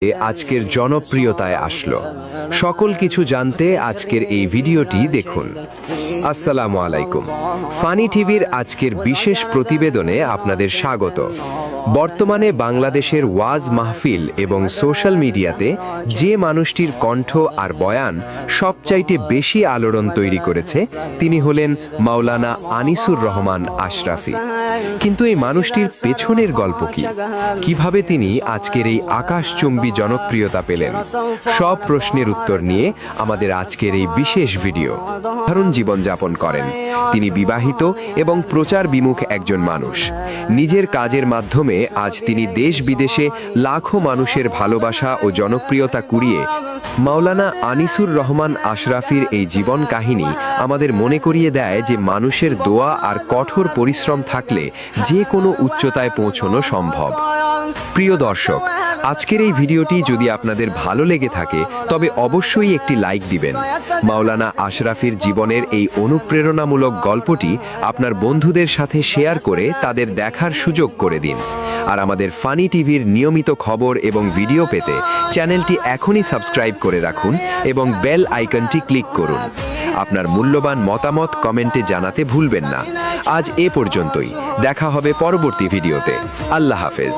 আজকের জনপ্রিয়তায় আসলো। সকল কিছু জানতে আজকের এই ভিডিওটি দেখুন। আসসালামু আলাইকুম। ফানি টিভির আজকের বিশেষ প্রতিবেদনে আপনাদের স্বাগত। বর্তমানে বাংলাদেশের ওয়াজ মাহফিল এবং সোশ্যাল মিডিয়াতে যে মানুষটির কণ্ঠ আর বয়ান সবচাইতে বেশি আলোড়ন তৈরি করেছে তিনি হলেন মাওলানা আনিসুর রহমান আশরাফী। কিন্তু এই মানুষটির পেছনের গল্প কি? কিভাবে তিনি আজকের এই আকাশচুম্বী জনপ্রিয়তা পেলেন? সব প্রশ্নের উত্তর নিয়ে আমাদের আজকের এই বিশেষ ভিডিও। সাধারণ জীবনযাপন করেন তিনি, বিবাহিত এবং প্রচার বিমুখ একজন মানুষ। নিজের কাজের মাধ্যমে আজ তিনি দেশ বিদেশে লাখো মানুষের ভালোবাসা ও জনপ্রিয়তা কুড়িয়ে মাওলানা আনিসুর রহমান আশরাফীর এই জীবন কাহিনী আমাদের মনে করিয়ে দেয় যে মানুষের দোয়া আর কঠোর পরিশ্রম থাকলে যে কোনো উচ্চতায় পৌঁছানো সম্ভব। প্রিয় দর্শক, আজকের এই ভিডিওটি যদি আপনাদের ভালো লেগে থাকে তবে অবশ্যই একটি লাইক দিবেন। মাওলানা আশরাফীর জীবনের এই অনুপ্রেরণামূলক গল্পটি আপনার বন্ধুদের সাথে শেয়ার করে তাদের দেখার সুযোগ করে দিন। আর আমাদের ফানি টিভির নিয়মিত খবর এবং ভিডিও পেতে চ্যানেলটি এখনই সাবস্ক্রাইব করে রাখুন এবং বেল আইকনটি ক্লিক করুন। আপনার মূল্যবান মতামত কমেন্টে জানাতে ভুলবেন না। আজ এ পর্যন্তই, দেখা হবে পরবর্তী ভিডিওতে। আল্লাহ হাফেজ।